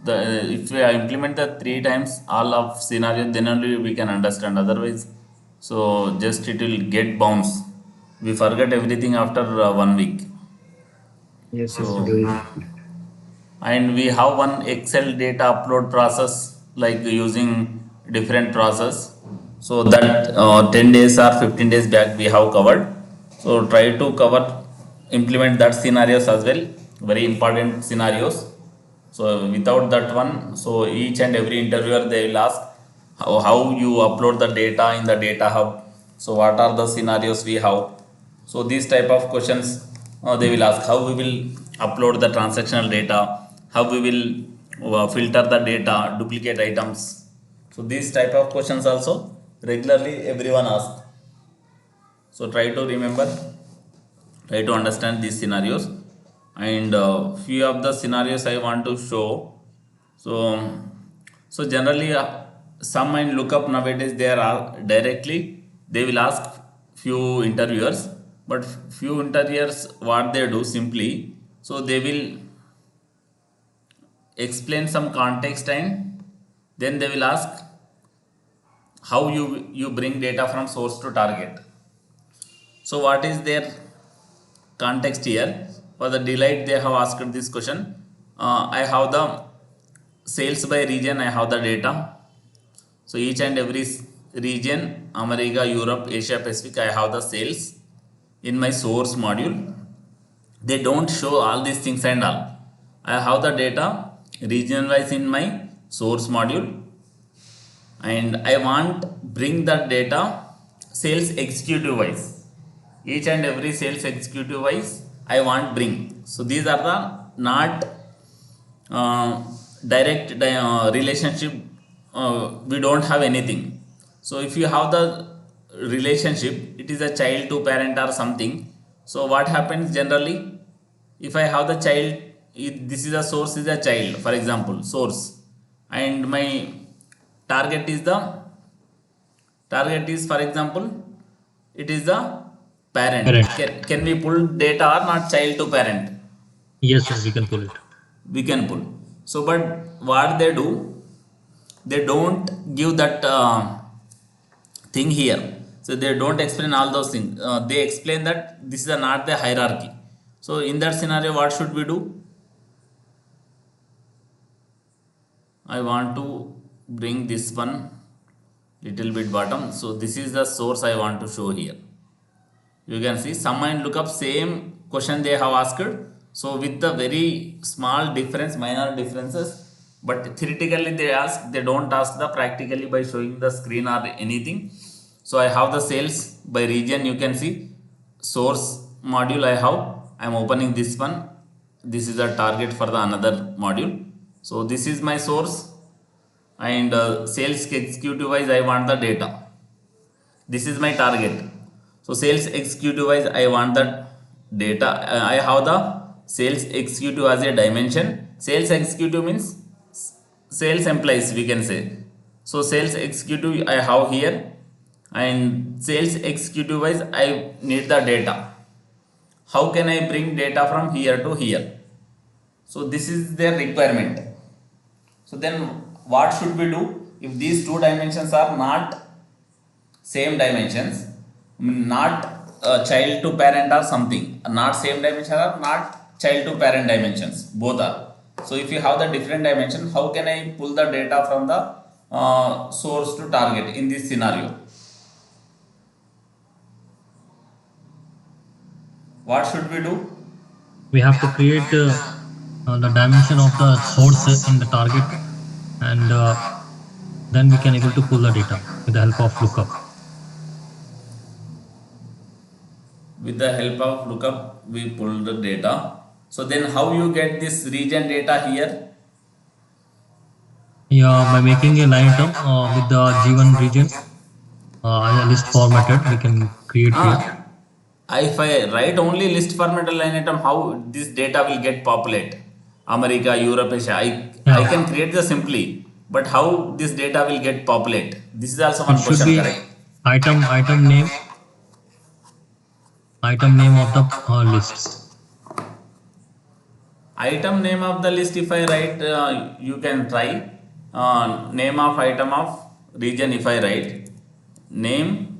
if we implement the 3 times all of scenario, then only we can understand. Otherwise, so just it will get bounce. We forget everything after 1 week. Yes, yes, So agree. and we have one Excel data upload process, like using different process, so that 10 days or 15 days back we have covered. So try to cover, implement that scenarios as well, very important scenarios. So without that one, so each and every interviewer they will ask how you upload the data in the data hub, so what are the scenarios we have. So these type of questions they will ask, how we will upload the transactional data, how we will filter the data, duplicate items. So these type of questions also regularly everyone asks. So try to remember, try to understand these scenarios, and few of the scenarios I want to show. So generally some and lookup nowadays they are directly, they will ask few interviewers, but few interviewers what they do simply, so they will explain some context, and then they will ask how you bring data from source to target. So what is their context here? For the Deloitte, they have asked this question. I have the sales by region, I have the data. So each and every region, America, Europe, Asia Pacific, I have the sales in my source module. They don't show all these things and all. I have the data region wise in my source module, and I want bring that data sales executive wise. Each and every sales executive wise I want bring. So these are the not uh, direct relationship. We don't have anything. So if you have the relationship, it is a child to parent or something. So what happens generally, if I have the child, this is a source is a child, for example source, and my target is the target is, for example, it is the parent. Parent. Can we pull data or not, child to parent? Yes, yes, we can pull it. We can pull. So but what they do, they don't give that thing here. So they don't explain all those things. They explain that this is not the hierarchy. So in that scenario what should we do? I want to bring this one little bit bottom. So this is the source I want to show here. You can see sum and lookup, same question they have asked. So with the very small difference, minor differences, but theoretically they ask, they don't ask the practically by showing the screen or anything. So I have the sales by region. You can see source module I have. I am opening this one. This is a target for the another module. So this is my source, and sales executive wise I want the data. This is my target. So sales executive wise I want the data. I have the sales executive as a dimension. Sales executive means sales employees, we can say. So sales executive I have here, and sales executive wise I need the data. How can I bring data from here to here? So this is their requirement. So then what should we do if these two dimensions are not same dimensions, not child to parent or something, not same dimension or not child to parent dimensions, both are. So if you have the different dimension, how can I pull the data from the source to target in this scenario? What should we do? We have to create the dimension of the source in the target, and then we can able to pull the data with the help of lookup. With the help of lookup we pull the data. So then how you get this region data here? Yeah, by making a line item with the G1 region as a list formatted, we can create here. If I write only list format line item, how this data will get populate? America, Europe, Asia. I can create the simply, but how this data will get populate? This is also It one should question, be correct? item name of the list. Item name of the list, if I write, you can try. Name of item of region, if I write name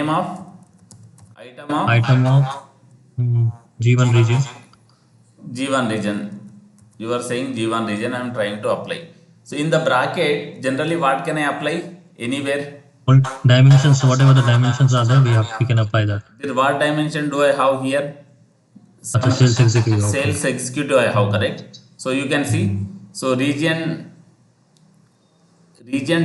of item of Item of G1 region. G1 region. You are saying G1 region, I am trying to apply. So in the bracket, generally what can I apply? Anywhere. All dimensions, whatever the dimensions are there, we can apply that. Then what dimension do I have here? As a Some sales executive, okay. sales executive I have, Mm. correct? So you can see. So region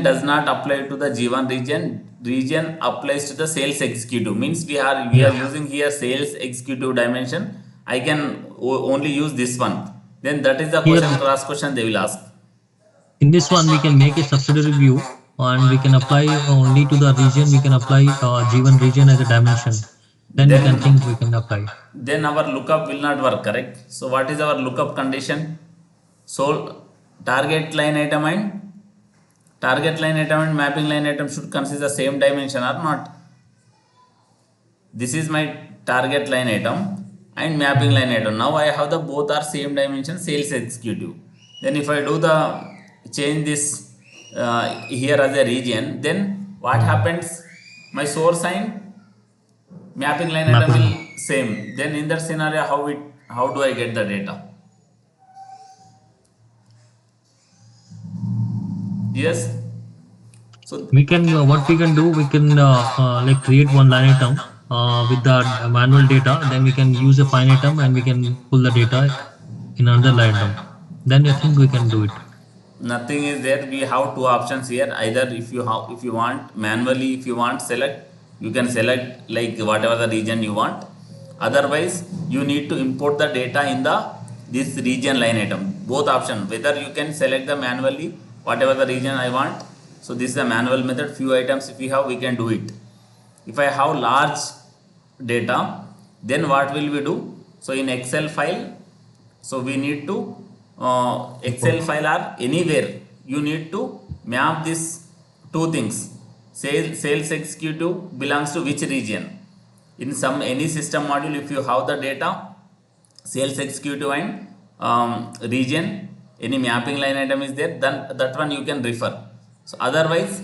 does not apply to the G1 region. Region applies to the sales executive. Means we are Yeah. using here sales executive dimension. I can only use this one. Then that is the Here, question, cross question they will ask. in this one, we can make a subsidiary view and we can apply only to the region. We can apply G1 region as a dimension. Then we can Then think we can apply. then our lookup will not work, correct? So what is our lookup condition? So target line item and mapping line item should consist the same dimension or not. This is my target line item and mapping Mhm. line item. Now I have the both are same dimension, sales executive. Then if I do the change this here as a region, then what Mm. happens? My source and mapping line item will Mapping. same. Then in that scenario, how do I get the data? Yes. So We can what we can do, we can like create one line item with the manual data. Then we can use a fine item and we can pull the data in another line item. Then I think we can do it. nothing is there. We have two options here. Either if you want manually, if you want select, you can select like whatever the region you want. Otherwise you need to import the data in the this region line item. Both options, whether you can select the manually whatever the region I want. So this is the manual method. Few items if we have, we can do it. If I have large data, then what will we do? So in Excel file, so we need to Excel Import. file or anywhere you need to map this two things. Sales executive belongs to which region? In some any system module, if you have the data sales executive and region, any mapping line item is there, then that one you can refer. So otherwise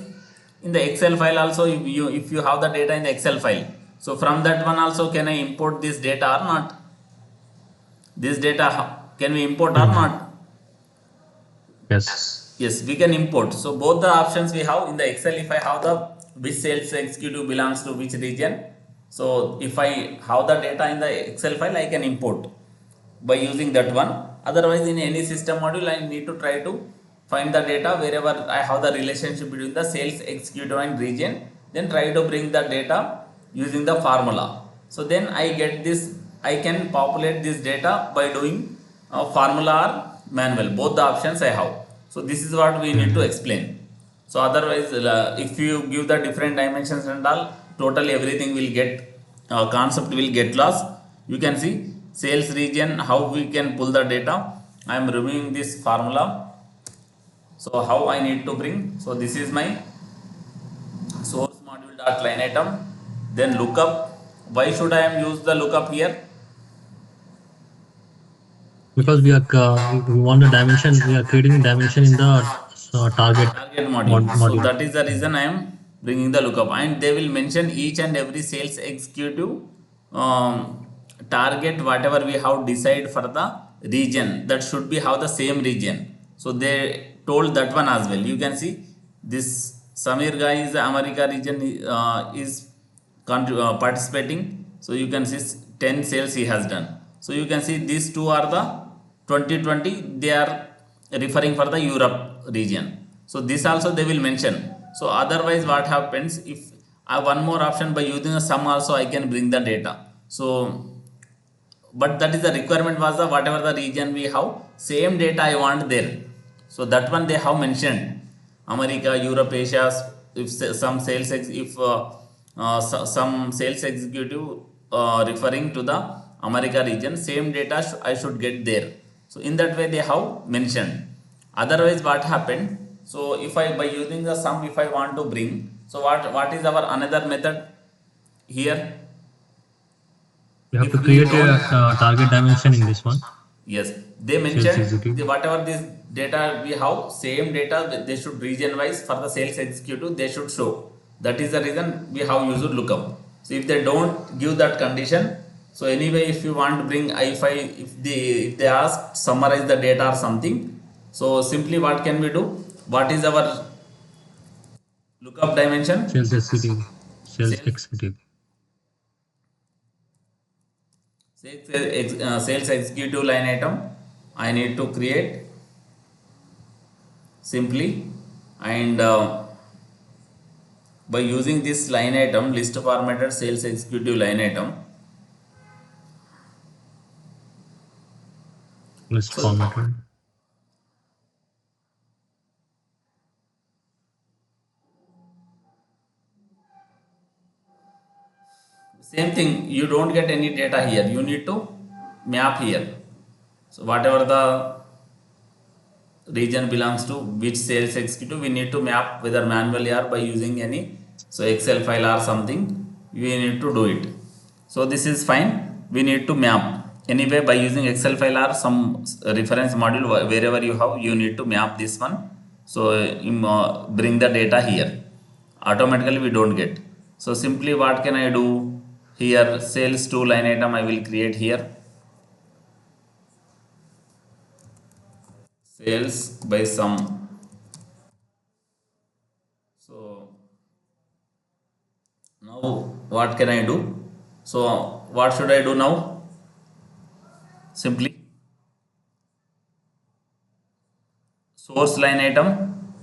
in the Excel file also, if you have the data in the Excel file, so from that one also can I import this data or not? This data can we import or Mm. not? Yes. Yes, we can import. So both the options we have in the Excel. If I have the which sales executive belongs to which region, so if I have the data in the Excel file, I can import by using that one. Otherwise in any system module, I need to try to find the data wherever I have the relationship between the sales executive and region, then try to bring the data using the formula. So then I get this, I can populate this data by doing formula or manual, both the options I have. So this is what we need to Mhm. explain. So otherwise if you give the different dimensions and all, totally everything will get concept will get lost. You can see sales region, how we can pull the data. I am removing this formula. So how I need to bring? So this is my source module dot line item, then lookup. Why should I am use the lookup here? Because we want the dimension. We are creating dimension in the target Target module. So module. that is the reason I am bringing the lookup, and they will mention each and every sales executive target whatever we have decide for the region, that should be have the same region. So they told that one as well. You can see this Samir guy is the America region is participating. So you can see 10 sales he has done. So you can see these two are the 2020, they are referring for the Europe region. So this also they will mention. So otherwise what happens, if I have one more option, by using a sum also I can bring the data. So but that is the requirement was the whatever the region we have, same data I want there. So that one they have mentioned America, Europe, Asia. If some if some sales executive referring to the America region, same data I should get there. So in that way they have mentioned. Otherwise what happened? So if I by using the sum, if I want to bring, so what is our another method here? We have If to we create told a target dimension in this one. Yes, they Sales mentioned executive. whatever this data we have, same data they should region wise for the sales executive they should show. That is the reason we have used lookup. So if they don't give that condition, so anyway if you want to bring I5, if they ask summarize the data or something, so simply what can we do? What is our lookup dimension? Sales executive. Sales Sales executive. sales executive line item I need to create simply, and by using this line item list formatted sales executive line item. List So formatted. same thing, you don't get any data here, you need to map here. So whatever the region belongs to which sales executive, we need to map whether manually or by using any so excel file or something, we need to do it. So this is fine, we need to map anyway by using excel file or some reference module, wherever you have you need to map this one. So bring the data here, automatically we don't get. So simply what can I do here, sales 2 line item I will create here, sales by some. So now what can I do? So what should I do now? Simply source line item,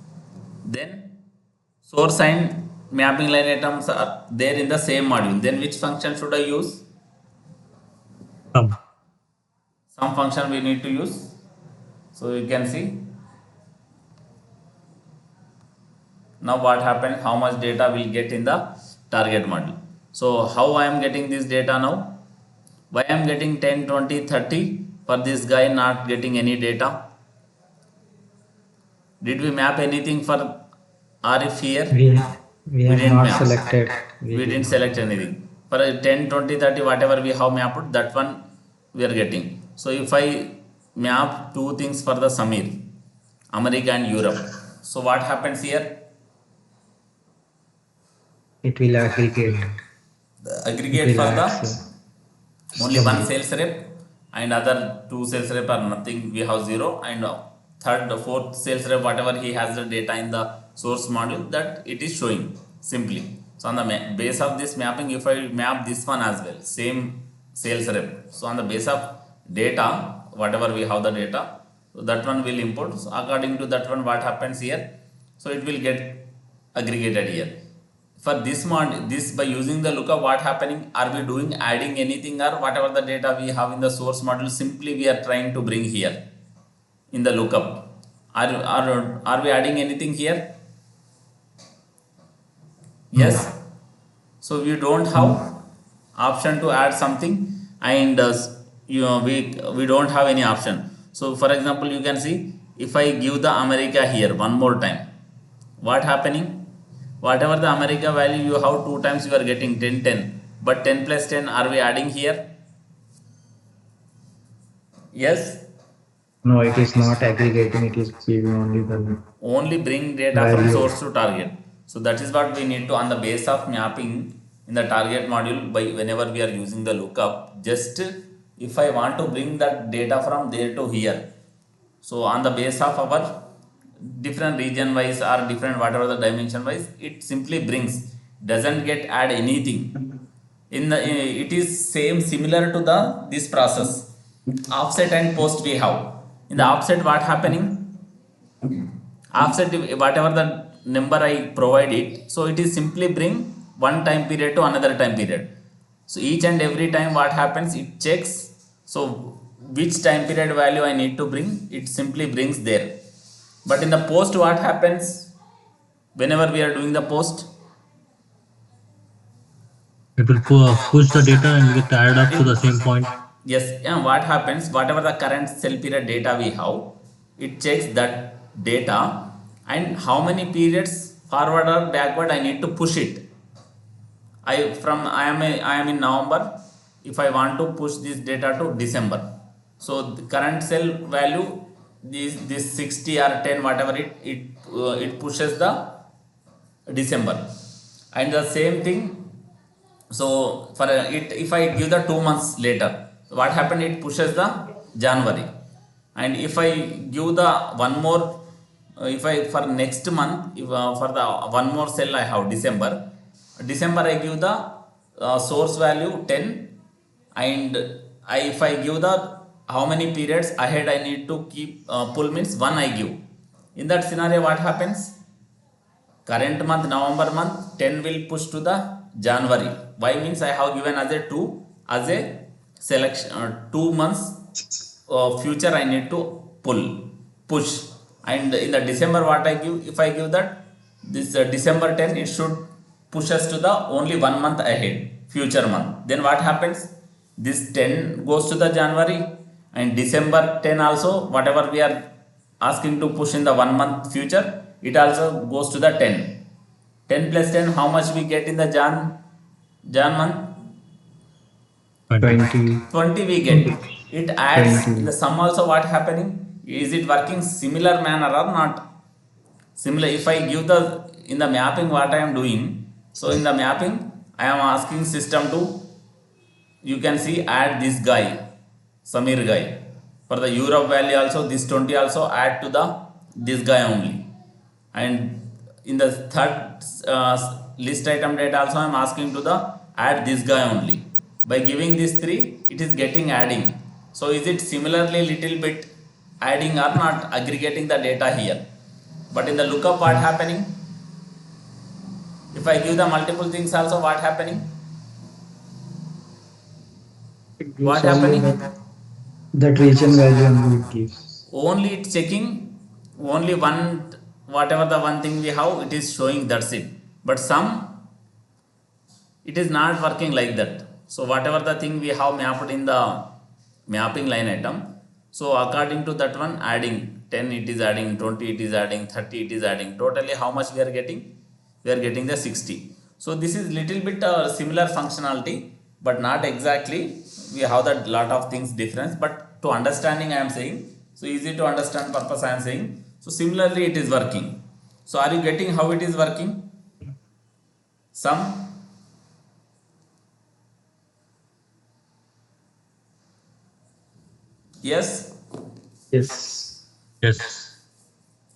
then source and mapping line items are there in the same module, then which function should I use? Come. Some function we need to use. So you can see now what happened, how much data will get in the target module. So how I am getting this data now? Why I am getting 10, 20, 30 for this guy not getting any data? Did we map anything for Arif here? We We have didn't not map. selected. We We did didn't not. select anything. For 10, 20, 30, whatever we have mapped, that one we are getting. So if I map two things for the Samir, America and Europe. So what happens here? It will aggregate. The It aggregate will for add the only one summary. sales rep, and other two sales rep are nothing, we have zero, and third fourth sales rep whatever he has the data in the source module that it is showing simply. So on the base of this mapping, if I map this one as well, same sales rep, so on the base of data whatever we have the data, so that one will import. So according to that one what happens here, so it will get aggregated here. For this mod, this by using the lookup what happening, are we doing adding anything or whatever the data we have in the source module simply we are trying to bring here in the lookup? Are we adding anything here? Yes. No. So we don't have option to add something, and we don't have any option. So for example you can see, if I give the America here one more time, what happening? Whatever the America value you have two times, you are getting 10, 10, but 10 plus 10 are we adding here? Yes. No, it is not aggregating. It is giving only the Only bring data from value. source to target. So that is what we need to, on the base of mapping in the target module, by whenever we are using the lookup, just if I want to bring that data from there to here, so on the base of our different region wise or different whatever the dimension wise, it simply brings, doesn't get add anything in the it is same similar to the this process offset and post we have. In the offset what happening, offset whatever the number I provide it, so it is simply bring one time period to another time period. So each and every time what happens, it checks, so which time period value I need to bring, it simply brings there. But in the post what happens, whenever we are doing the post, It will push the data and get added up to the same point. yes, and what happens, whatever the current cell period data we have, it checks that data and how many periods forward or backward I need to push it. I am in November. If I want to push this data to December, So the current cell value, this 60 or 10 whatever it pushes the December. And the same thing, so for it, if I give the 2 months later, what happened, it pushes the January. And if I give the one more, if I for next month, if for the one more cell I have December I give the source value 10. And if I give the how many periods ahead I need to keep, pull means one I give. In that scenario, what happens, current month November month 10 will push to the January. Why means I have given as a 2, as a selection, 2 months future I need to push. And in the December, what I give, if I give that this December 10, it should push us to the only 1 month ahead, future month. Then what happens, this 10 goes to the January, and December 10 also, whatever we are asking to push in the 1 month future, it also goes to the 10. 10 plus 10, how much we get in the Jan month? 20. 20, 20 we get. It adds in 20. the sum also. What happening, is it working similar manner or not? Similar, if I give the, in the mapping what I am doing, so in the mapping I am asking system to, you can see, add this guy, Samir guy. For the Europe value also, this 20 also add to the this guy only. And in the third list item data also I am asking to the add this guy only. By giving these three, it is getting adding. So is it similarly little bit adding or not, aggregating the data here? But in the lookup, what happening, if I give the multiple things also, what happening, It what gives only happening, that region value only it gives. only it's checking only one, whatever the one thing we have, it is showing, that's it. But some, it is not working like that. So whatever the thing we have mapped in the mapping line item, so according to that one, adding 10 it is adding, 20 it is adding, 30 it is adding, totally how much we are getting, we are getting the 60. So this is little bit similar functionality, but not exactly, we have that lot of things difference. But to understanding I am saying, so easy to understand purpose I am saying. So similarly it is working. So are you getting how it is working? Some, yes. Yes. Yes.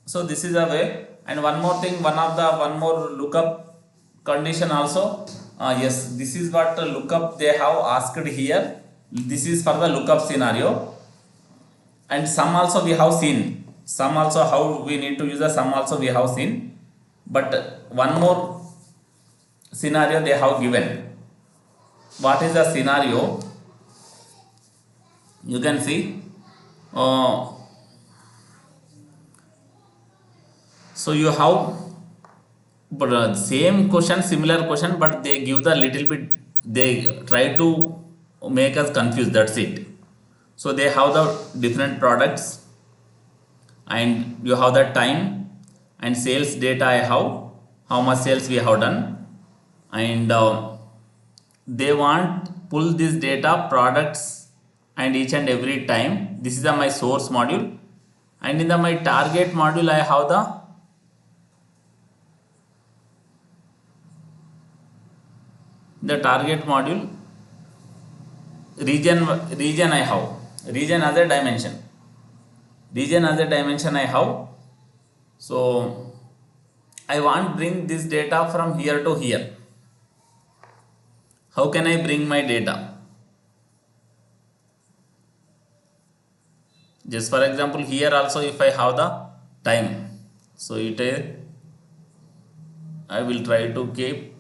So this is a way. And one more thing, one more lookup condition also. Yes, this is what lookup they have asked here. This is for the lookup scenario. And sum also we have seen. Sum also how we need to use the sum also we have seen. But one more scenario they have given. What is the scenario? You can see. So you have, but same question, similar question, but they give the little bit, they try to make us confused, that's it. So they have the different products, and you have the time and sales data I have, how much sales we have done. And they want pull this data products and each and every time. This is my source module, and in my target module I have the target module region I have, region as a dimension I have. So I want bring this data from here to here. How can I bring my data? Just for example, here also if I have the time, so I will try to keep.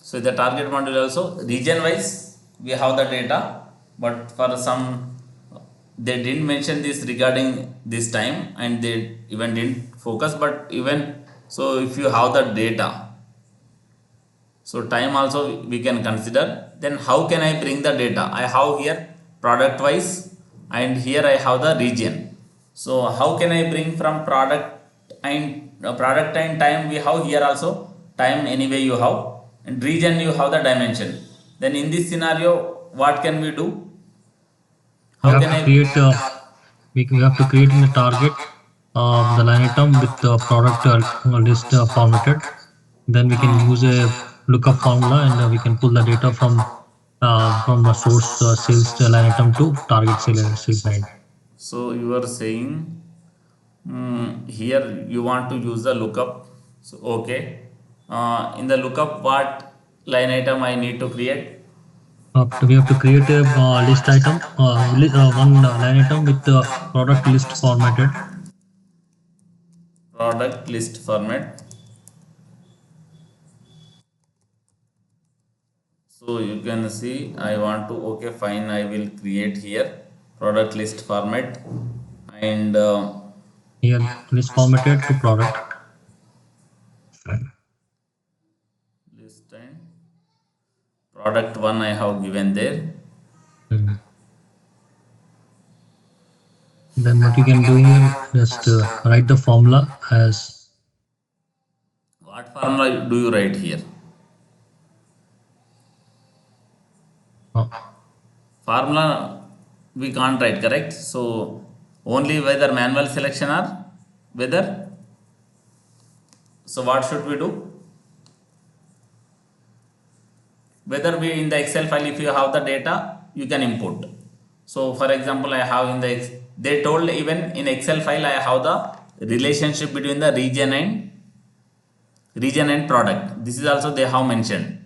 So the target module also region wise we have the data, but for some they didn't mention this regarding this time, and they even didn't focus. But even so, if you have the data, so time also we can consider. Then how can I bring the data? I have here product wise, and here I have the region. So how can I bring from product and product and time we have here also. Time anyway you have, and region you have the dimension. Then in this scenario, what can we do? We How have can to I? create we have to create in the target the line item with the product list formatted. Then we can use a lookup formula, and we can pull the data from the source sales line item to target sales line. So you are saying, here you want to use the lookup. So okay, in the lookup, what line item I need to create? We have to create a list item, one line item with the product list formatted. Product list format. So you can see I want to, okay fine, I will create here product list format, and Here, list formatted to product. list and product one I have given there. Mm. Then what you can do here, just write the formula as What formula do you write here? uh, Formula we can't write, correct? So only whether manual selection or whether, so what should we do? Whether we in the Excel file, if you have the data, you can import. So for example, I have in the they told even in Excel file I have the relationship between the region and product. This is also they have mentioned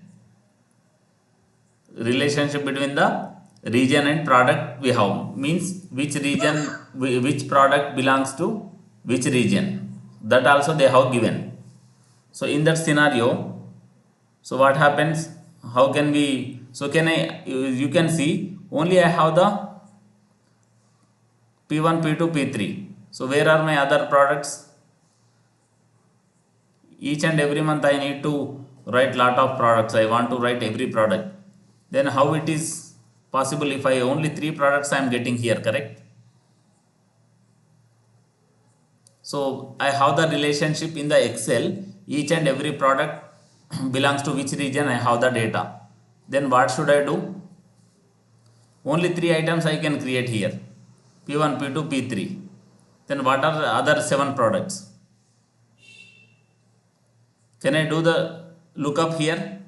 relationship between the region and product we have, means which region, which product belongs to which region, that also they have given. So in that scenario, so what happens, how can we, so can I, you can see only I have the P1, P2, P3. So where are my other products? Each and every month I need to write lot of products. I want to write every product. Then how it is possible if I only 3 products I am getting here, correct? So I have the relationship in the Excel. Each and every product belongs to which region, I have the data. Then what should I do? Only 3 items I can create here. P1, P2, P3. Then what are the other 7 products? Can I do the lookup here?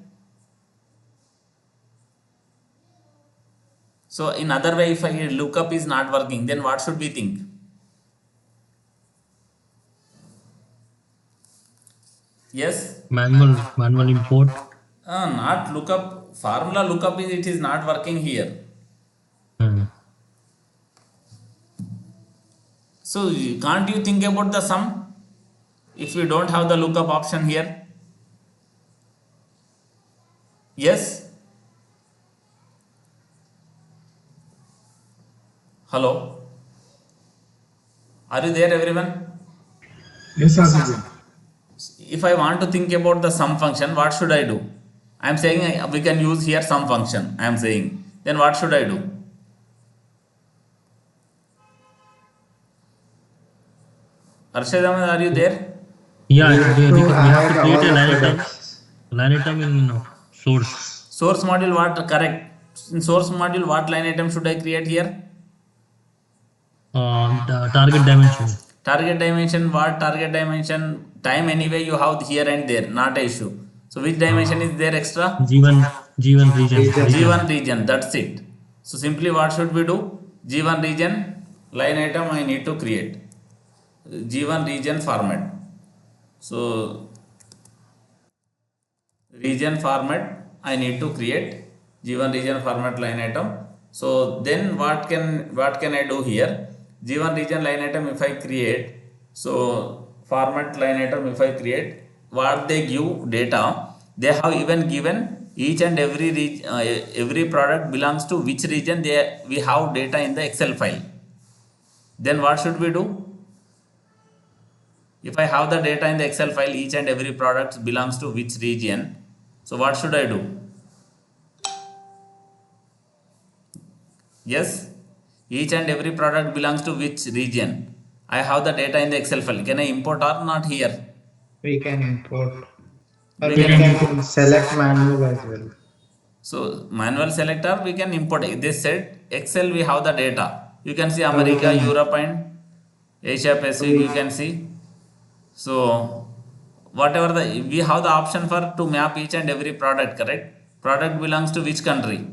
So in other way, if I lookup is not working, then what should we think? Yes? manual import. Not lookup. Formula lookup is, it is not working here. Mm. So can't you think about the sum if we don't have the lookup option here? Yes? Hello? Are you there, everyone? Yes, Ashish. If I want to think about the sum function, what should I do? I am saying we can use here sum function. I am saying. Then what should I do? Arshad Ahmed, are you there? Yeah, We have to we have to add create all a the products. line item in source. Source module, what correct? In source module, what line item should I create here? The target dimension. Target dimension, what target dimension? Time anyway you have here and there, not a issue. So which dimension is there extra? G1 G1 Region. G1 region, that's it. So simply what should we do? G1 region line item I need to create. G1 region format. So region format I need to create G1 region format line item. So then what can I do here? G1 region line item if I create, so format line item if I create, what they give data, they have even given each and every product belongs to which region, they we have data in the Excel file. Then what should we do? If I have the data in the Excel file, each and every product belongs to which region, so what should I do? Yes, each and every product belongs to which region. I have the data in the Excel file. Can I import or not here? We can import or We we can import. can select manual as well. So manual selector we can import. They said Excel we have the data. You can see So we America, can Europe and Asia Pacific. You we can see. So whatever we have the option for to map each and every product. Correct. Product belongs to which country?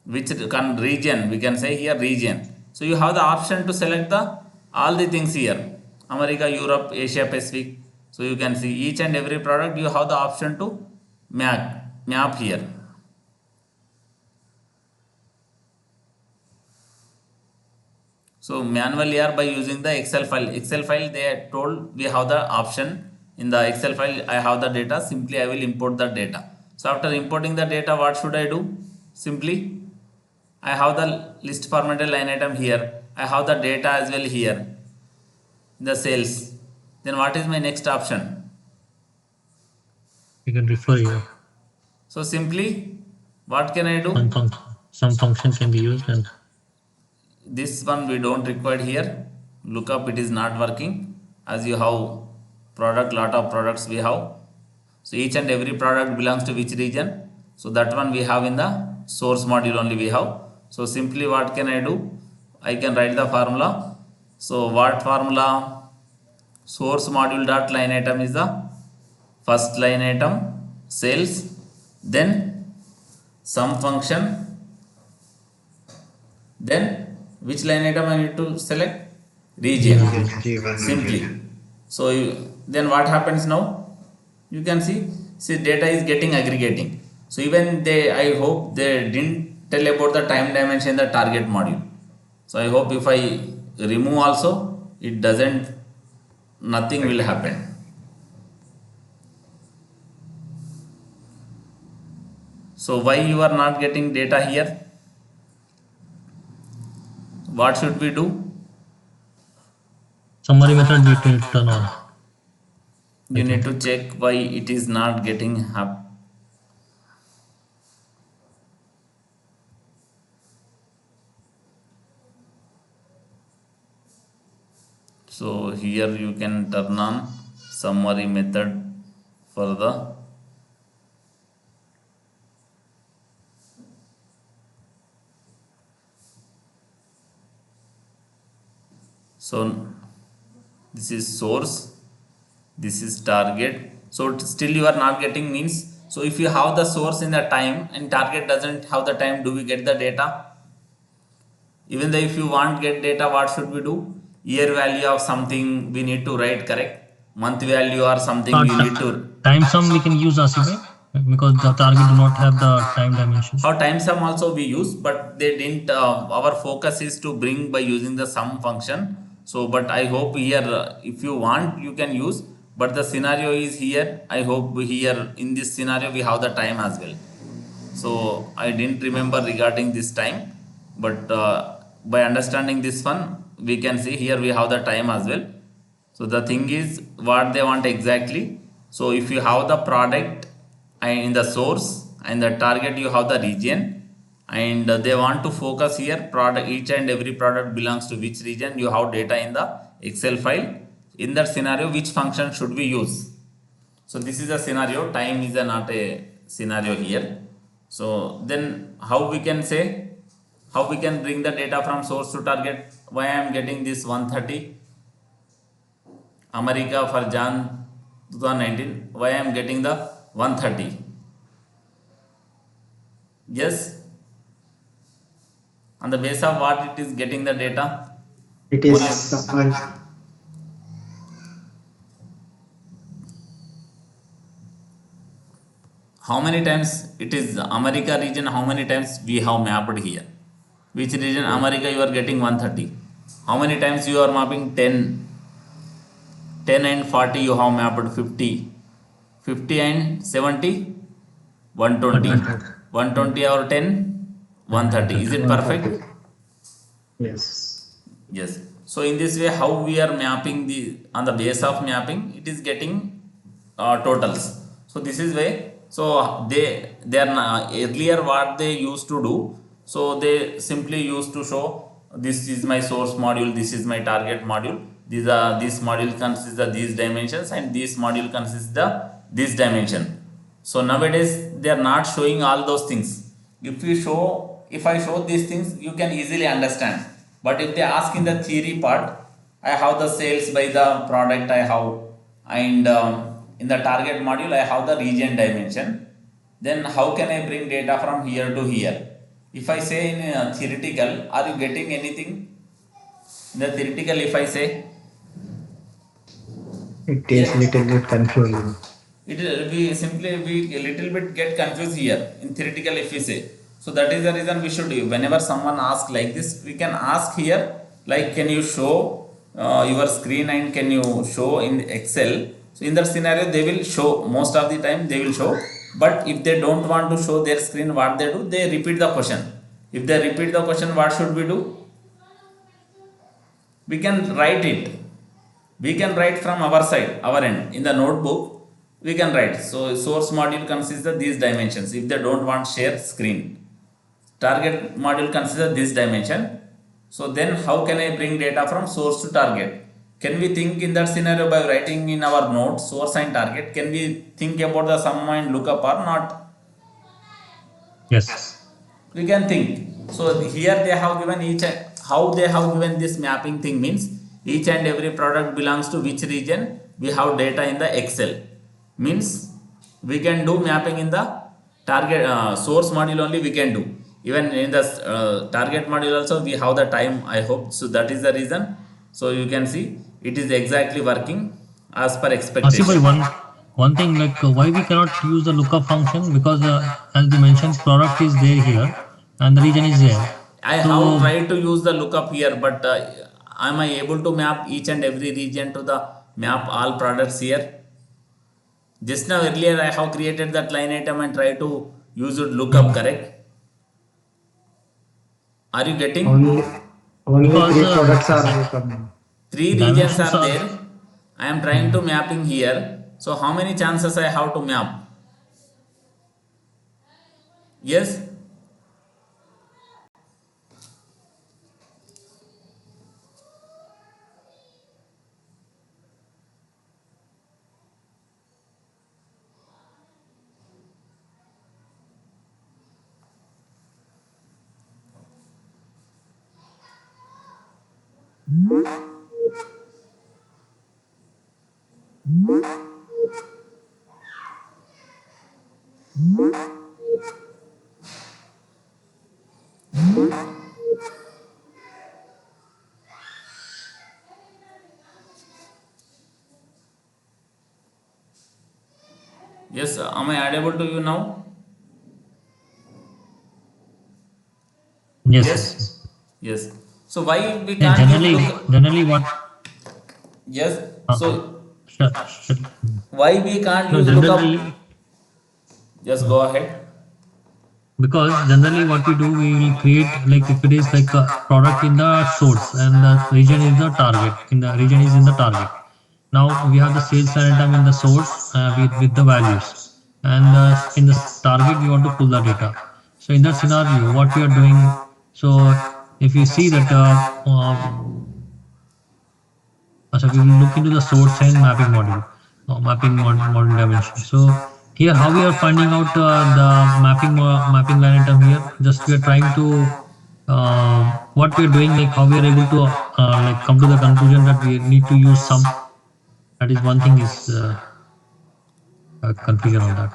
Which region? We can say here region. So you have the option to select the all the things here. America, Europe, Asia Pacific. So you can see each and every product. You have the option to map here. So manually or by using the Excel file. Excel file they told we have the option in the Excel file. I have the data. Simply I will import the data. So after importing the data, what should I do? Simply I have the list formatted line item here. I have the data as well here. The sales. Then what is my next option? You can refer here. So simply what can I Some do? function, some function can be used, and This one we don't require here. Lookup it is not working as you have product lot of products we have. So each and every product belongs to which region. So that one we have in the source module only we have. So simply what can I do? I can write the formula. So what formula? Source module dot line item is the first line item sales, then some function, then which line item I need to select? Region. G1. G1 Simply. region. So then what happens now? You can see data is getting aggregating. So even they, I hope they didn't tell about the time dimension in the target module. So I hope if I remove also, it doesn't, nothing will happen. So why you are not getting data here? What should we do? Summary method need to turn on. You need to check why it is not getting so here you can turn on summary method for the so this is source, this is target. So still you are not getting means. So if you have the source in the time and target doesn't have the time, do we get the data? Even though if you want get data, what should we do? Year value of something we need to write, correct? Month value or something we need to. Time sum we can use Asif, right? Because the target do not have the time dimension. How time sum also we use, but they didn't. Our focus is to bring by using the sum function. So, but I hope here, if you want, you can use. But the scenario is here. I hope here in this scenario we have the time as well. So I didn't remember regarding this time, but by understanding this one, we can see here we have the time as well. So the thing is what they want exactly. So if you have the product and in the source and the target you have the region, and they want to focus here product, each and every product belongs to which region, you have data in the Excel file. In that scenario, which function should we use? So this is a scenario, time is not a scenario here. So then how we can say, how we can bring the data from source to target? Why I am getting this 130 America for Jan 2019? Why I am getting the 130? Yes, on the base of what it is getting the data? It is someone. How many times it is America region, how many times we have mapped here? Which region? America you are getting 130. How many times you are mapping? 10. 10 and 40 you have mapped 50. 50 and 70, 120. 130. 120 or 10, 130. Is it perfect? 130. Yes. Yes. So in this way, how we are mapping the on the base of mapping, it is getting totals. So this is way. So they are earlier what they used to do. So they simply used to show this is my source module, this is my target module. this module consists of these dimensions and this module consists of this dimension. So nowadays they are not showing all those things. If I show these things, you can easily understand. But if they ask in the theory part, I have the sales by the product I have, and in the target module I have the region dimension. Then how can I bring data from here to here? If I say in theoretical, are you getting anything? In the theoretical, if I say, It is yes, little bit confusing. it will be simply we a little bit get confused here in theoretical if we say. So that is the reason we should, whenever someone asks like this, we can ask here like, can you show your screen and can you show in Excel? So in that scenario they will show, most of the time they will show. But if they don't want to show their screen, what they do, they repeat the question. If they repeat the question, what should we do? We can write it. We can write from our side, our end, in the notebook we can write. So source module consists of these dimensions if they don't want share screen. Target module consists of this dimension. So then how can I bring data from source to target? Can we think in that scenario by writing in our note source and target? Can we think about the sum and lookup or not? Yes. We can think. So here they have given each, how they have given this mapping thing means each and every product belongs to which region. We have data in the Excel, means we can do mapping in the target source module only. We can do even in the target module also. We have the time, I hope so. That is the reason. So you can see it is exactly working as per Asif bhai, expectation. one thing, like why we cannot use the lookup function, because as you mentioned, product is there here and the region is there. I So have tried to use the lookup here, but am I able to map each and every region to the map all products here? Just now earlier I have created that line item and try to use it lookup, mm, correct? Are you getting? Only only because three products are lookup now. Three regions dimensions are are there. I am trying to mm, mapping here. So how many chances I have to map? Yes? Yes, am I audible to you now? yes, yes. Yes? Yes. So why we Yeah, can't use look? generally what Yes. uh, So sure, sure. why we can't No, use lookup? generally Just uh, go ahead. because generally what we do, we will create, like if it is like a product in the source and the region is the target, in the region is in the target. Now we have the sales line item in the source with the values, and in the target we want to pull the data. So in that scenario what we are doing, so if you see that so we will look into the source and mapping module, module dimension. So here how we are finding out the mapping line item here. Just we are trying to what we are doing, like how we are able to like come to the conclusion that we need to use some. That is one thing is confusion on that.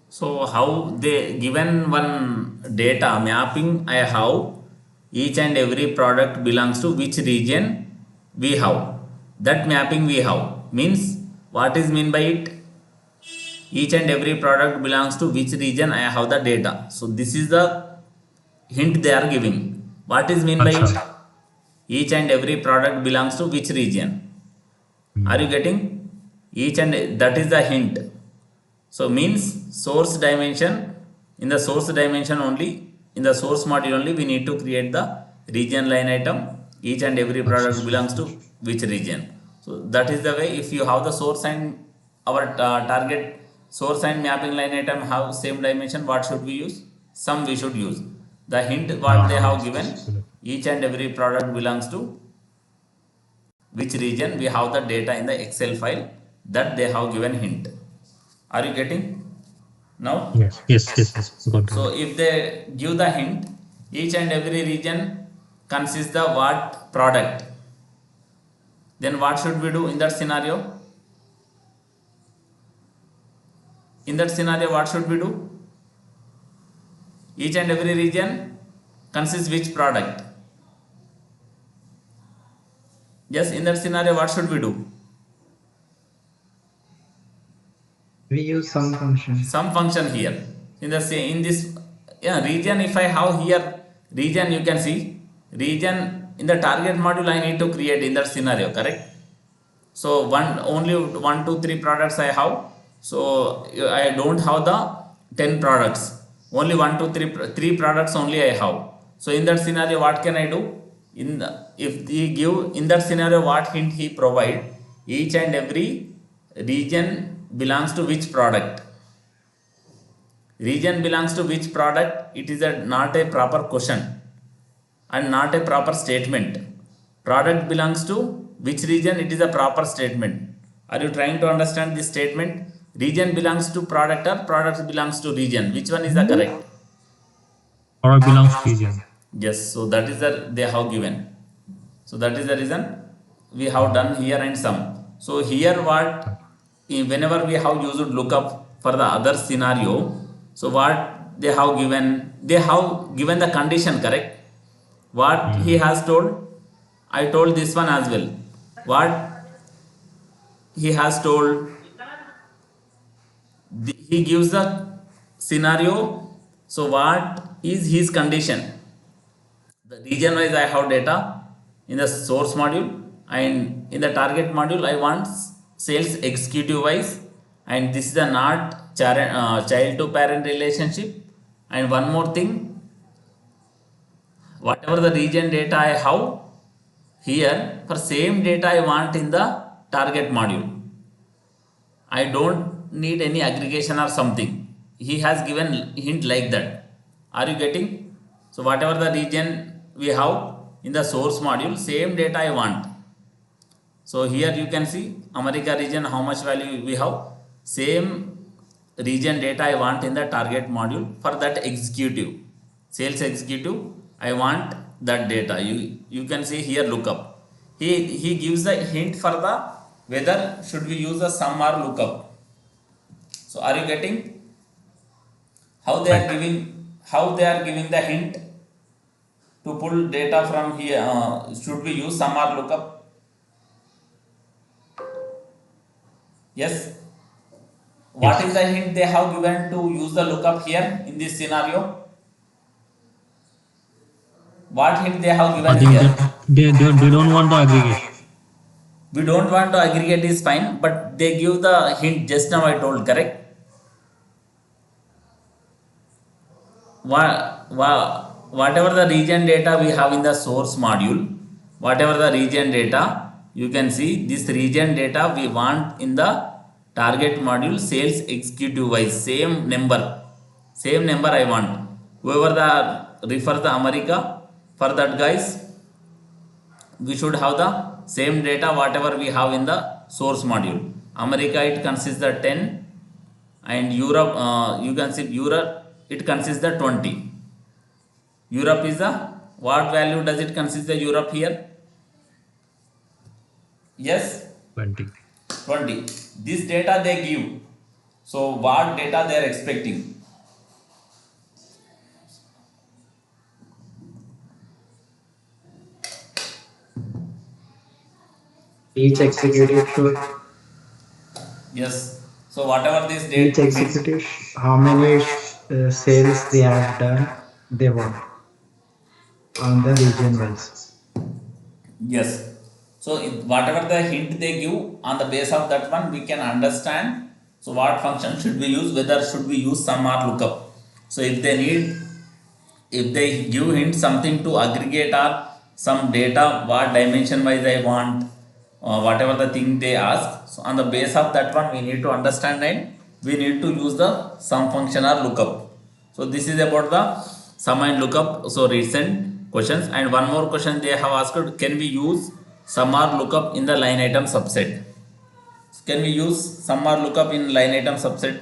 So how they given one data mapping I have, each and every product belongs to which region we have. That mapping we have means what is mean by it? Each and every product belongs to which region I have the data. So this is the hint they are giving. What is mean by Acha. it? Each and every product belongs to which region? Are you Hmm. getting? Each and that is the hint. So means source dimension, in the source dimension only, in the source module only we need to create the region line item. Each and every Acha. product belongs to which region. So that is the way. If you have the source and our target source and mapping line item have same dimension, what should we use? Sum we should use. The hint what they have Yes, given, yes. each and every product belongs to which region we have the data in the Excel file that they have given hint. Are you getting now? Yes, yes, yes, yes. Got So it. if they give the hint, each and every region consists the what product, then what should we do in that scenario? In that scenario, what should we do? Each and every region consists which product? Yes, in that scenario, what should we do? We use some function. Some function here. In this, yeah, region, if I have here region, you can see region in the target module I need to create in that scenario, correct? So only 1 2 3 products I have. So I don't have the 10 products. Only 1 2 3 products only I have. So in that scenario, what can I do? If he give in that scenario, what hint he provide? Each and every region belongs to which product? Region belongs to which product? It is not a proper question and not a proper statement. Product belongs to which region? It is a proper statement. Are you trying to understand this statement? Region belongs to product or product belongs to region? Which one is the correct? Product belongs to region. Yes, so that is the they have given. So that is the reason we have done here and some. So here what, whenever we have used lookup for the other scenario, so what they have given the condition, correct? What he Mm. has told, I told this one as well. What he has told, he gives the scenario. So what is his condition? The region wise I have data in the source module, and in the target module I want sales executive wise, and this is a not child to parent relationship. And one more thing, whatever the region data I have here, for same data I want in the target module. I don't need any aggregation or something. He has given hint like that. Are you getting? So whatever the region we have in the source module, same data I want. So here you can see America region, how much value we have. Same region data I want in the target module for that executive, sales executive. I want that data. You can see here lookup. He gives the hint for the whether should we use the sum or lookup. So are you getting how they are Right. giving, how they are giving the hint to pull data from here? Should we use sum or lookup? Yes. What is Yes. the hint they have given to use the lookup here in this scenario? What hint they have I given think here? that they don't want the aggregation. We don't want to aggregate is fine, but they give the hint just now I told, correct? Whatever the region data we have in the source module, whatever the region data, you can see this region data we want in the target module sales executive wise, same number I want. Whoever the refer the America, for that guys we should have the same data whatever we have in the source module. America it consists the 10, and Europe, you can see Europe it consists the 20. Europe is the what value does it consist the Europe here? Yes, 20. 20. This data they give. So what data they are expecting? Each executive should, Yes. So whatever this each date means. executive, how many sales they have done, they want on the region wise. Yes. So whatever the hint they give, on the base of that one we can understand. So what function should we use? Whether should we use sum or lookup? So if they need, if they give hint something to aggregate or some data, what dimension wise I want, whatever the thing they ask. So on the base of that one we need to understand and we need to use the sum function or lookup. So this is about the sum and lookup. So recent questions, and one more question they have asked: can we use sum or lookup in the line item subset. Can we use sum or lookup in line item subset?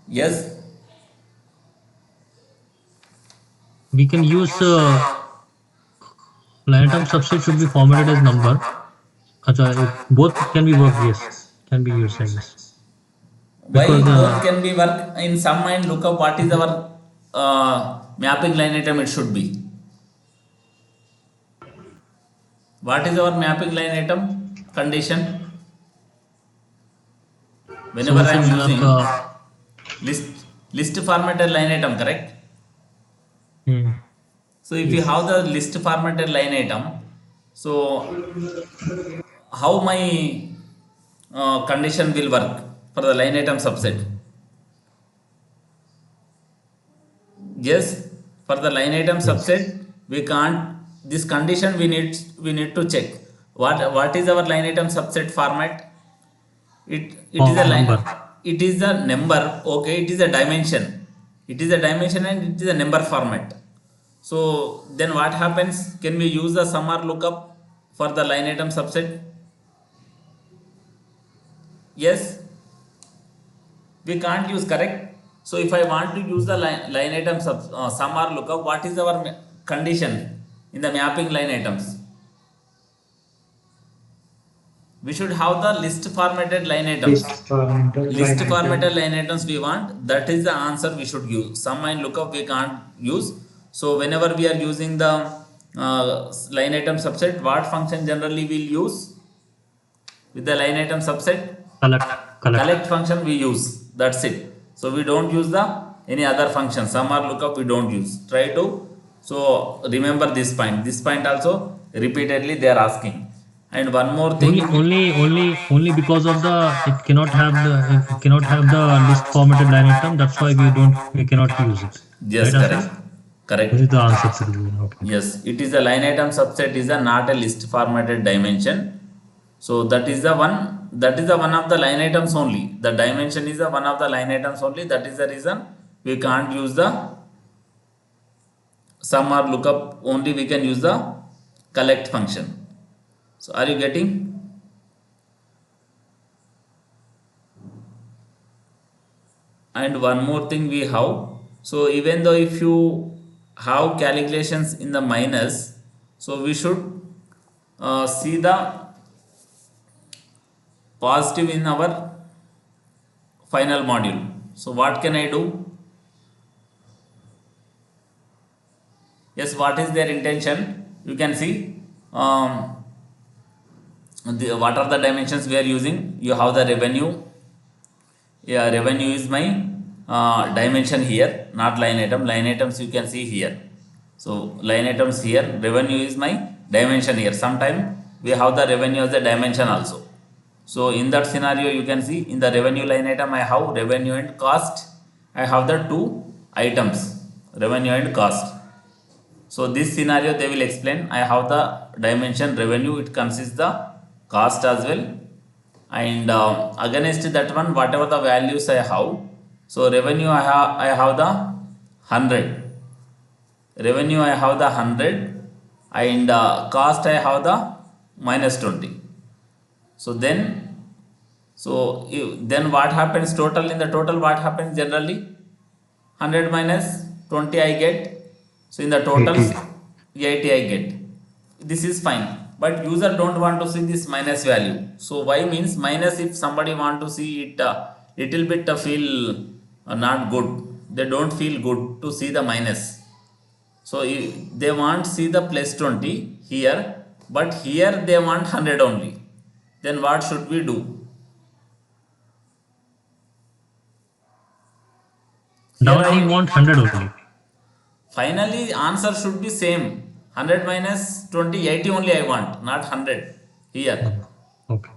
Yes. We can use line item subset should be formatted as number. Both can be worked, yes, can be used, I guess. Why Because both can be work in sum and lookup? What is our mapping line item? It should be. What is our mapping line item condition? so Whenever we I should am have using list formatted line item, correct? hmm, So if you yes. have the list formatted line item, so how my condition will work for the line item subset? Yes, for the line item Yes. subset we can't, this condition we need to check what is our line item subset format. It is a line, Number. it is a number, okay, it is a dimension, it is a dimension and it is a number format. So then what happens, can we use the sum or lookup for the line item subset? Yes, we can't use, correct? So if I want to use the line item sum or lookup, what is our condition in the mapping line items? We should have the list formatted line items. List formatted List line item. formatted line items we want, that is the answer we should use. Sum and lookup we can't use. So whenever we are using the line item subset, what function generally we'll use with the line item subset? Collect. Collect function we use, that's it. So we don't use the any other function, sum or lookup we don't use. Try to so remember this point also repeatedly they are asking. And one more thing, Only because of the it cannot have the list formatted line item. That's why we cannot use it. yes, Right, correct, Ashish? correct. This is the answer to the okay. Yes, it is a line item subset is a not a list formatted dimension. So that is the one, that is the one of the line items only. The dimension is the one of the line items only. That is the reason we can't use the sum or lookup. Only we can use the collect function. So are you getting? And one more thing we have. So even though if you have calculations in the minus, so we should see the positive in our final module. So what can I do? Yes, what is their intention? You can see what are the dimensions we are using. You have the revenue. Yeah, revenue is my dimension here, not line item. Line items you can see here. So line items here, revenue is my dimension here. Sometime we have the revenue as a dimension also. So in that scenario you can see in the revenue line item I have revenue and cost. I have the two items, revenue and cost. So this scenario they will explain. I have the dimension revenue, it consists the cost as well. And against that one whatever the values I have, so revenue I have the 100, revenue I have the 100, and cost I have the minus 20. So then what happens total, in the total what happens generally, 100 minus 20 I get. So in the total 80. 80 I get. This is fine, but user don't want to see this minus value. So why means minus, if somebody want to see it little bit feel not good, they don't feel good to see the minus. So if they want see the plus 20 here, but here they want 100 only, then what should we do? Here Down I we want 100 only. finally answer should be same. 100 minus 20, 80 only I want, not 100 here. Okay.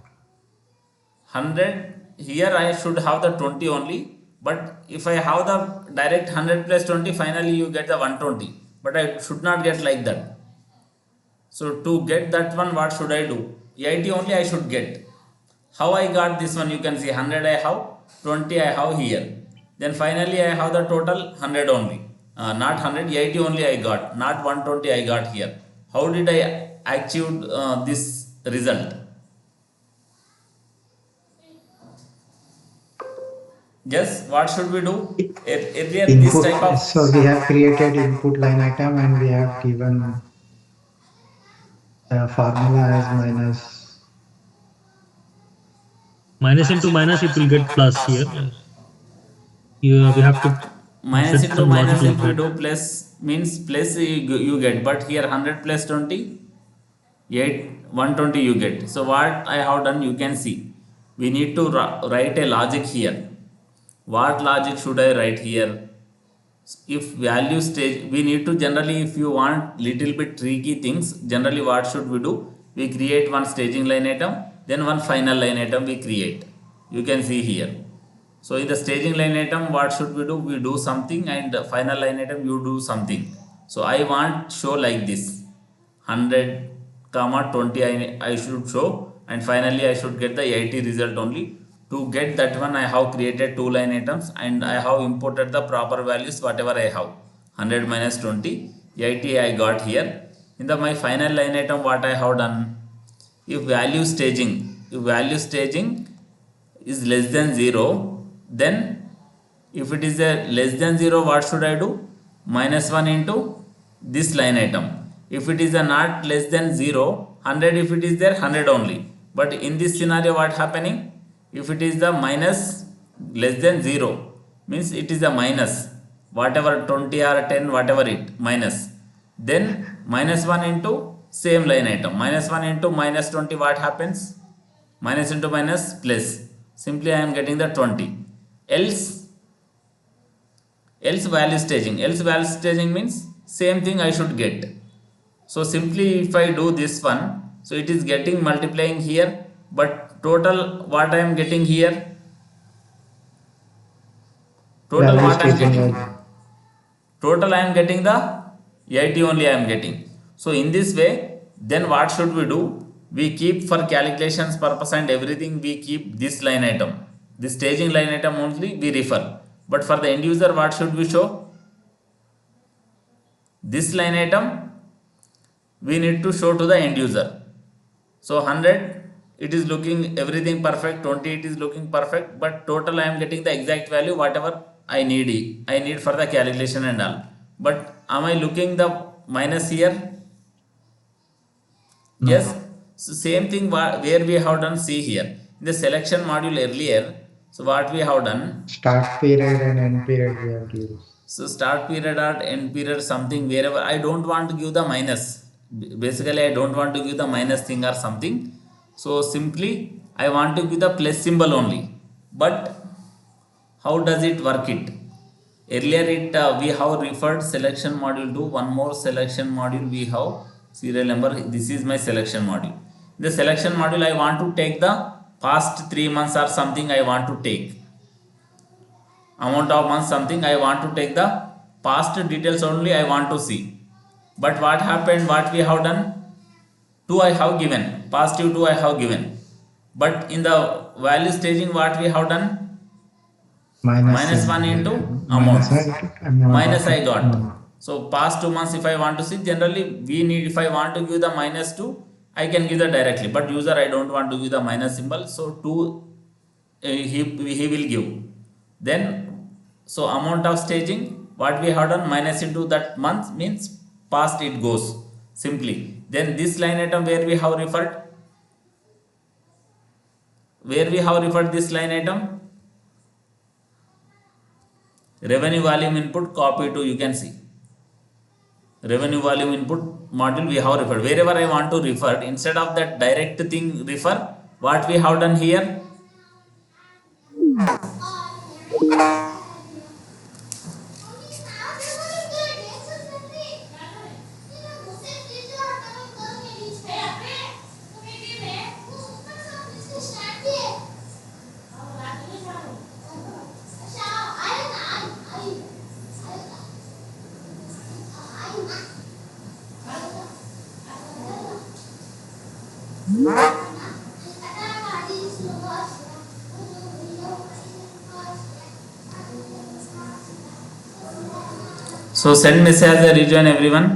100 here I should have the 20 only, but if I have the direct 100 plus 20, finally you get the 120, but I should not get like that. So to get that one, what should I do? 80 only I should get. How I got this one? You can see 100 I have, 20 I have here, then finally I have the total 100 only, not 100, 80 only I got, not 120 I got here. How did I achieve this result? Yes, what should we do? Earlier this type Input. of So we have created input line item and we have given formula as minus. Minus into minus, it will get plus here. We have to minus set into some minus, logical if we operand. do plus means plus you get, but here 100 plus 20 8 120 you get. So what I have done, you can see, we need to write a logic here. What logic should I write here? If value stage, we need to generally, if you want little bit tricky things, generally what should we do? We create one staging line item, then one final line item we create. You can see here. So in the staging line item, what should we do? We do something, and the final line item you do something. So I want show like this, 100 comma 20 I should show, and finally I should get the 80 result only. To get that one, I have created two line items and I have imported the proper values whatever I have. 100 minus 20, 80 I got here. In the my final line item, what I have done, if value staging is less than 0, then if it is a less than 0, what should I do? Minus 1 into this line item. If it is a not less than 0, 100, if it is there, 100 only. But in this scenario, what happening? If it is the minus less than 0, means it is a minus whatever 20 or 10 whatever it minus, then minus 1 into same line item, minus 1 into minus 20, what happens? Minus into minus plus, simply I am getting the 20. Else value staging means same thing I should get. So simply if I do this one, so it is getting multiplying here, but total what I am getting here, total Value what I am staging getting, value. total I am getting the 80 only I am getting. So in this way, then what should we do? We keep, for calculations purpose and everything, we keep this line item, this staging line item only we refer. But for the end user, what should we show? This line item we need to show to the end user. So 100, it is looking everything perfect, 20 it is looking perfect, but total I am getting the exact value whatever I need for the calculation and all. But am I looking the minus here? No. Yes. So same thing where we have done, see here in the selection module earlier. So what we have done, Start period and end period we have given. so start period or end period, something wherever I don't want to give the minus. Basically I don't want to give the minus thing or something. So simply I want to give the plus symbol only. But how does it work it? Earlier it we have referred selection module to one more selection module we have, serial number. This is my selection module. The selection module I want to take the past 3 months or something, I want to take amount of months something, I want to take the past details only I want to see. But what happened, what we have done, 2 I have given, positive 2 I have given. But in the value staging, what we have done, Minus minus 1 and into amount, minus and amount minus of I got. money. So past 2 months if I want to see, generally we need, if I want to give the minus 2, I can give that directly, but user I don't want to give the minus symbol, so 2 he will give. Then so amount of staging, what we have done, minus into that month means past it goes simply. Then this line item where we have referred, this line item, revenue volume input, copy to, you can see revenue volume input module we have referred. Wherever I want to refer, instead of that direct thing refer, what we have done here, so send message as a rejoin everyone.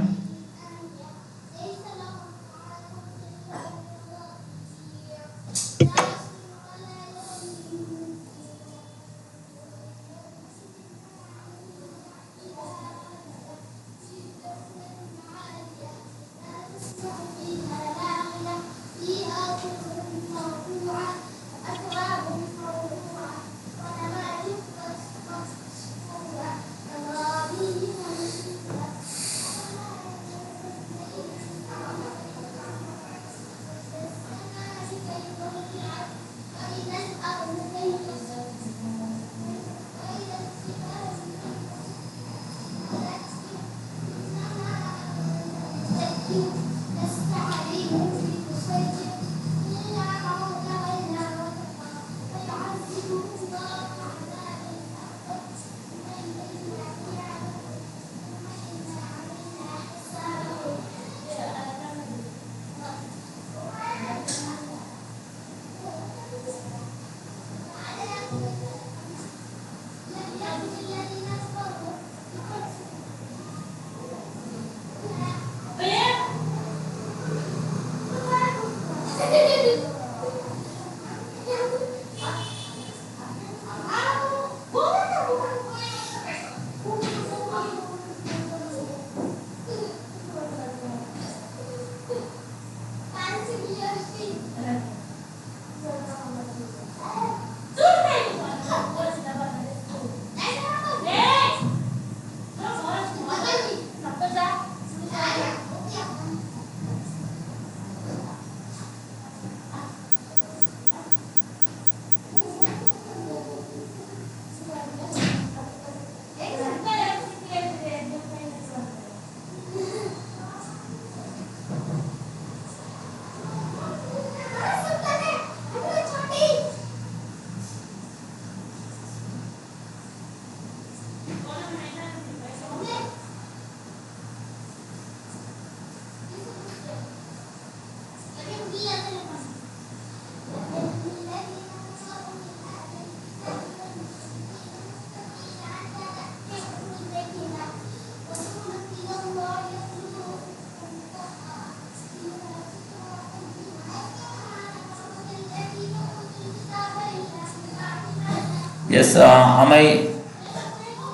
Yes, am I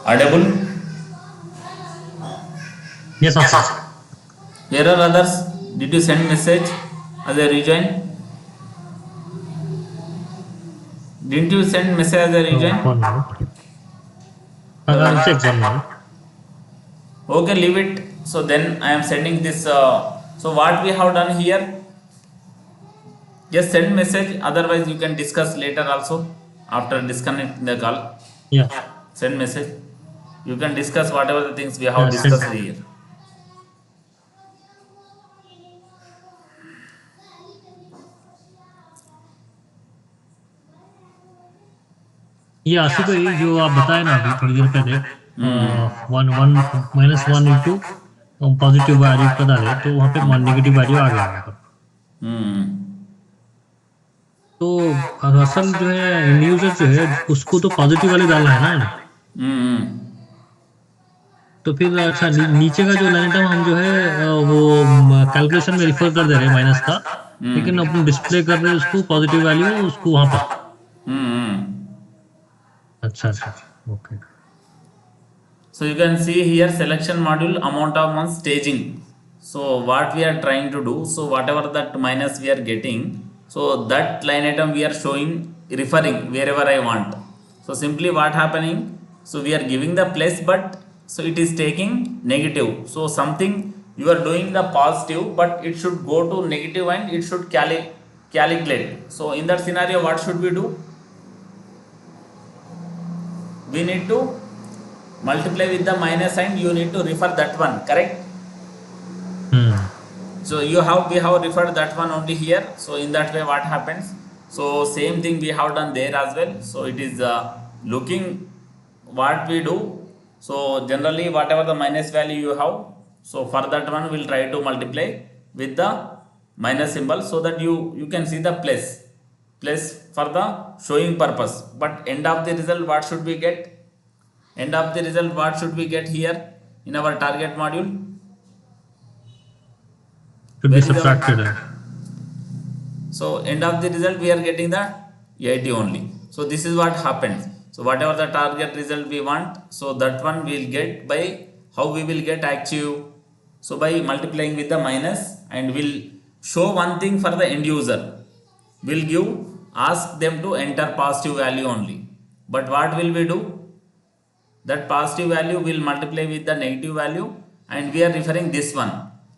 audible? Yes, Asif. Where are others? Did you send message as a rejoin? Didn't you send message as a rejoin? 1 minute. I'll check Uh, 1 minute. okay, leave it. So then I am sending this. So what we have done here, just send message. Otherwise, you can discuss later also after disconnecting the call. Yeah, Send message. You can discuss whatever the things we yeah, have sent. discussed here. ये आसिफ भाई जो आप बताए ना अभी थोड़ी देर पहले Hmm. 1 1 -1 positive value का डाले तो वहाँ पे नेगेटिव वैल्यू आ गया वहाँ पर। Hmm. तो असल जो है एंड यूजर जो है उसको तो पॉजिटिव वाले डालना है ना। Hmm. तो फिर अच्छा नीचे का जो लाइन आइटम हम जो है वो कैलकुलेशन में रिफर कर दे रहे हैं माइनस का, लेकिन Hmm. अपन डिस्प्ले कर रहे हैं उसको पॉजिटिव वैल्यू उसको वहाँ पर। Hmm. अच्छा अच्छा, okay. So you can see here selection module amount of month staging. So what we are trying to do, so whatever that minus we are getting, so that line item we are showing referring wherever I want. So simply what happening, so we are giving the plus, but so it is taking negative. So something you are doing the positive, but it should go to negative and it should calculate. So in that scenario what should we do? We need to multiply with the minus sign, you need to refer that one, correct? So we have referred that one only here. So in that way what happens, so same thing we have done there as well. So it is looking what we do. So generally whatever the minus value you have, so for that one we'll try to multiply with the minus symbol, so that you can see the plus for the showing purpose. But end of the result what should we get? End of the result what should we get here in our target module? should be Where is our subtracted है। So end of the result we are getting the 80 only. So this is what happens. So whatever the target result we want, so that one we will get by how we will get achieve. So by multiplying with the minus, and will show one thing for the end user. Will give, ask them to enter positive value only. But what will we do? That positive value will multiply with the negative value, and we are referring this one.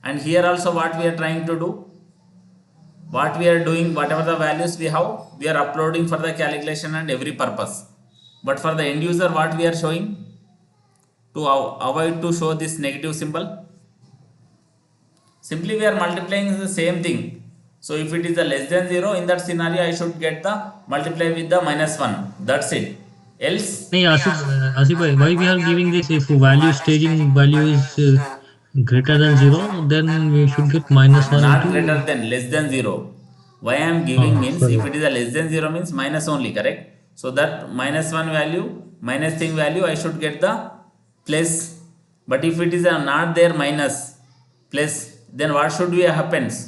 And here also what we are trying to do, what we are doing, whatever the values we have, we are uploading for the calculation and every purpose. But for the end user what we are showing, to avoid to show this negative symbol, simply we are multiplying the same thing. So if it is a less than 0, in that scenario I should get the multiply with the -1, that's it. Else नहीं आसिफ भाई, why we are giving this? If value staging value is greater than 0, then we should get -1 not into greater than, less than 0. Why I am giving means, sorry, if it is a less than 0 means minus only, correct? So that -1 value, minus thing value, I should get the plus. But if it is a not there minus plus, then what should be happens?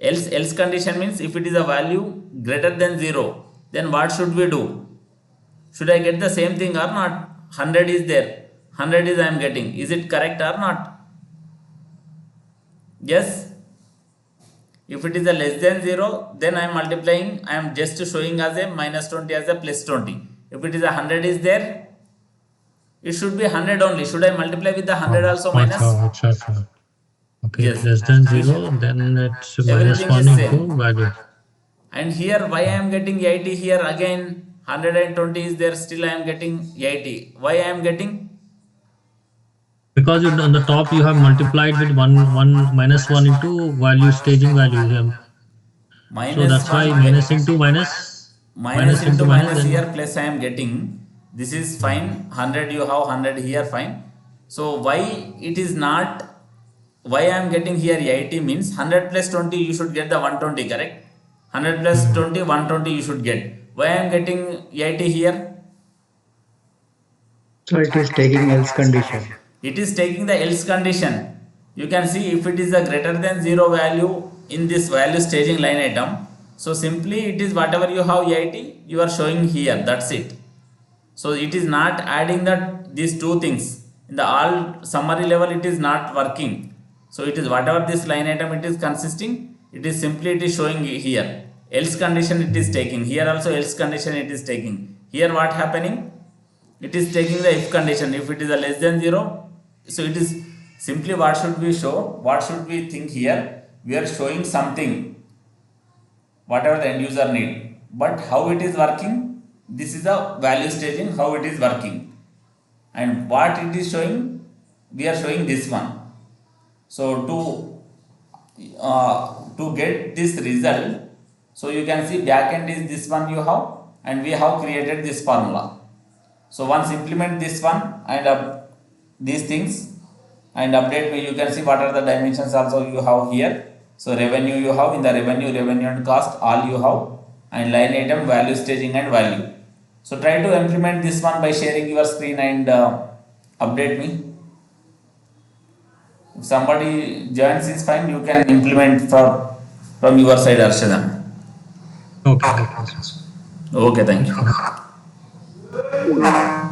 Else condition means, if it is a value greater than 0, then what should we do? Should I get the same thing or not? 100 is there, 100 is I am getting, is it correct or not? Yes. If it is a less than 0, then I am multiplying, I am just showing as a -20 as a +20. If it is a 100 is there, it should be 100 only. Should I multiply with the 100 also minus? अच्छा, okay, Yes. less than 0, then it's Everything -1 is into same. value. And here why I am getting 80 here again, 120 is there, still I am getting 80. Why I am getting? Because on the top you have multiplied with -1 into value staging value here. So Minus that's why 1 minus into minus, minus into minus then here, plus I am getting. This is fine. 100 you have, 100 here, fine. So why it is not, why I am getting here 80 means 100 plus 20 you should get the 120, correct? 100 plus 20, 120 you should get. Why I am getting 80 here? So it is taking else condition. It is taking the else condition. You can see if it is a greater than 0 value in this value staging line item, so simply it is whatever you have 80 you are showing here, that's it. So it is not adding that these two things in the all summary level, it is not working. So it is whatever this line item it is consisting, it is simply it is showing here. Else condition it is taking here, also else condition it is taking here. What happening? It is taking the if condition. If it is a less than 0, so it is simply what should we show? What should we think here? We are showing something whatever the end user need, but how it is working, this is the value staging, how it is working, and what it is showing, we are showing this one. So to get this result, so you can see backend is this one you have, and we have created this formula. So once implement this one and these things and update me, you can see what are the dimensions also you have here. So revenue you have, in the revenue and cost all you have, and line item, value staging and value. So try to implement this one by sharing your screen and update me. If somebody joins is fine, you can implement from your side, Arshada. Okay, okay. Okay, thank Thank you. you.